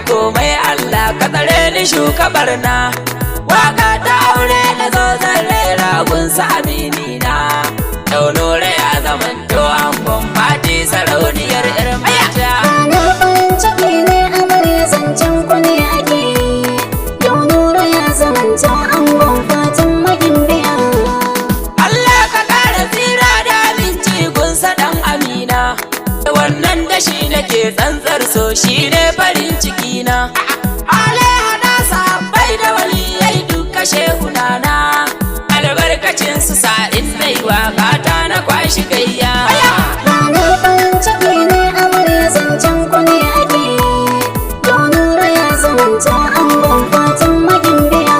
komai Allah ka tsare ni shukabar na waka ta aure na zo zan rera gunsa aminina Daunore ya zamanto angon fati sarauniyar irin mata ranar farin ciki ne amarya zancen ku ne ake Daunore ya zamanto angon fatin magimbiya Allah ka ƙara tsira da aminci gunsa dan amina wannan da shi nake tsantsar so shi ne farin ciki na alaiha sahabbai da waliyai duka shehunana albarkacin su sa'in nai waka ta na kwashi gayya ranar farin ciki ne amarya zancen ku ne ake Daunore ya zamanto angon fatin magimbiya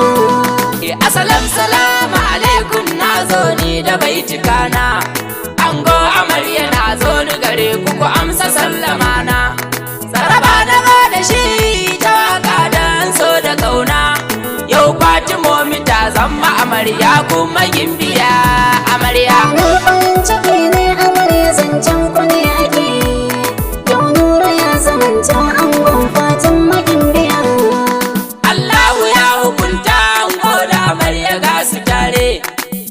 asalam salamu alaikum na zo ni da baitikana ango amarya na zo ni gare ku ku amsa sallama na saraba na zo da shi ta waka dan so da kauna yau fatimomi ta zama amarya kuma gimbiya amarya ranar farin ciki ne amarya zancen ku ne ake Daunore ya zamanto angon fatin magimbiya Allahu ya hukunta ango da amarya ga su tare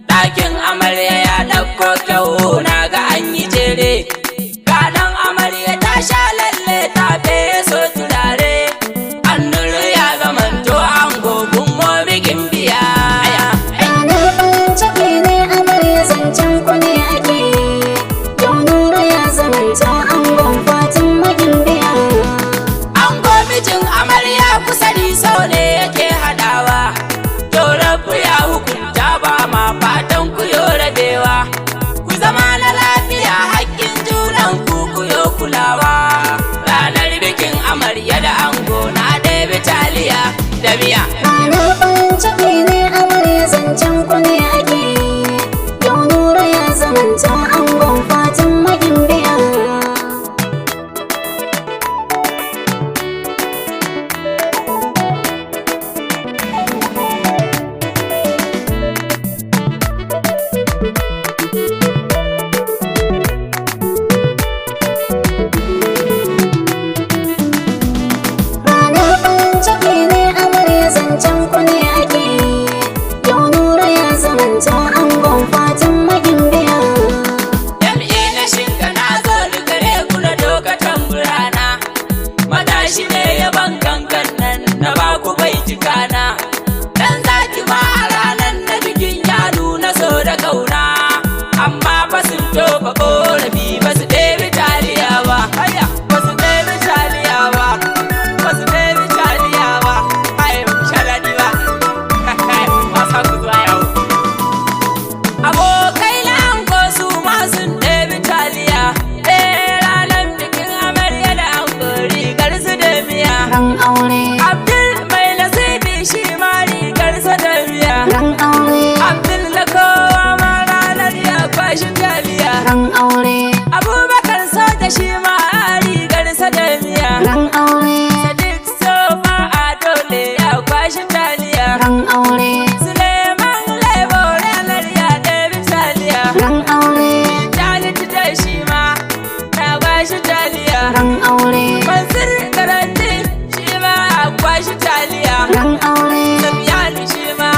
ɗakin amarya ya ɗauko kyau na ga an yi jere ganan amarya ta sha lalle ta feso turare annuru ya zamanto ango gummomi gimbiya ranar farin ciki ne amarya zancen ku ne ake Daunore ya zamanto angon fatin magimbiya ango mijin amarya kusani sau ne yake haɗawa yau rabu ya hukunta ba ma fatan ku yo rabewa ku zama na lafiya haƙƙin junan ku yo kulawa ranar bikin amarya da ango na ɗebe taliya da miya ranar farin ciki ne amarya zancen ku ne ake Daunore ya zamanto angon fatin magimbiya ranar farin ciki ne amarya zancen ku ne ake Daunore ya zamanto angon fatin magimbiya jam'i na shinka na zo ni gare ku na dokatan burana matashi ne yaban kankan nan na ba ku bai jikana dan zaki ma a ranar na bikin ya nuna so da kauna amma fa sun tofa korafi ba su ɗebi taliya ba ba su ɗebi taliya ba ba su ɗebi taliya ba sharadi ba wasa ku zuwa yau abokai na ango su ma sun ɗebi taliya ranar bikin amarya da ango rigar su da miya ran aure abdul mai nasibi shi ma rigar sa da miya ran aure abdul na kowa ma ranar ya kwashi taliya ran aure abubakar so da shi ma rigar sa da miya ran aure sadiq so ma a dole ya kwashi taliya ran aure suleiman laibo ranar ya ɗebi taliya ran aure Jalit da shi ma na kwashi taliya ran aure Mansur Garanti shi ma a kwashi taliya ran aure Sufyan shi ma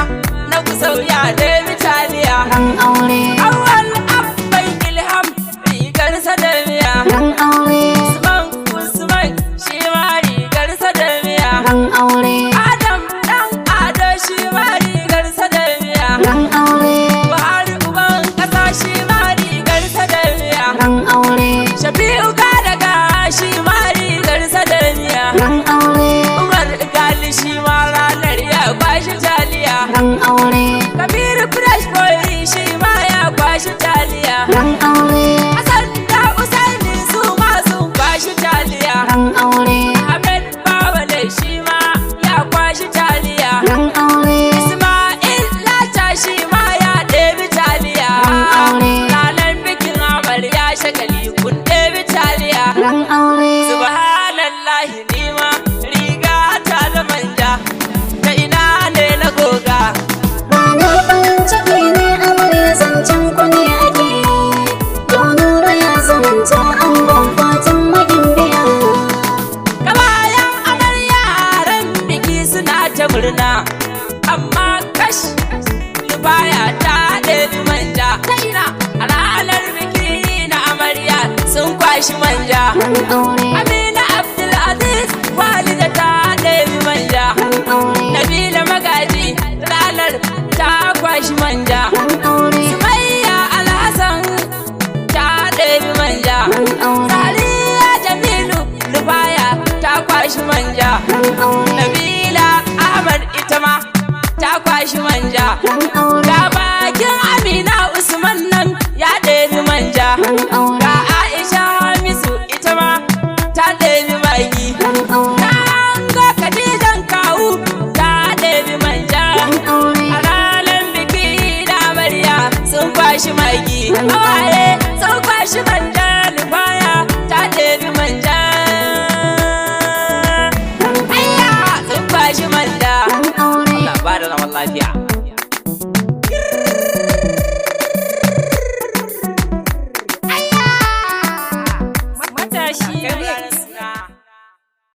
na kusau ya ɗebi taliya ran aure Awal Abbai Ilham rigar sa da miya ran aure Usman shi ma rigar sa da miya ran aure Adam dan Ado shi ma rigar sa da miya ran aure Buhari uban kasa shi ma rigar sa da miya ran aure Shafi'u ka daga shi ma rigar sa da miya ran aure Umar Gali shi ma ranar ya kwashi taliya ran aure Kabiru Fresh Boy shi ma ya kwashi taliya ran aure Hassan da Usaini su ma sun kwashi taliya ran aure Ahmed Babale shi ma ya kwashi taliya ran aure Ismail Lata shi ma ya ɗebi taliya ran aure ranar bikin amarya shagali kun ɗebi taliya ran aure subhanallahi nima riga ta da manja ta ina ne na goga ranar farin ciki ne amarya zancen ku ne ake Daunore ya zamanto angon fatin magimbiya kabayan amarya murna amma kash baya ta ɗebi manja a ranar biki na amarya sun kwashi manja. Amina Abdulaziz walida ta ɗebi manja. Nabila Magaji ranar ta kwashi manja. Sumayya Alhassan ta ɗebi manja. Saliya Jamilu Lubaya ta kwashi manja. Nabila Ahmad ita ma ta kwashi manja. Ga bakin Amina Usman nan ya ɗebi manja. Ga Aisha Hamisu ita ma ta ɗebi magi. Na ga Khadijan Kawu ta ɗebi manja. A ranar biki da amarya sun kwashi magi.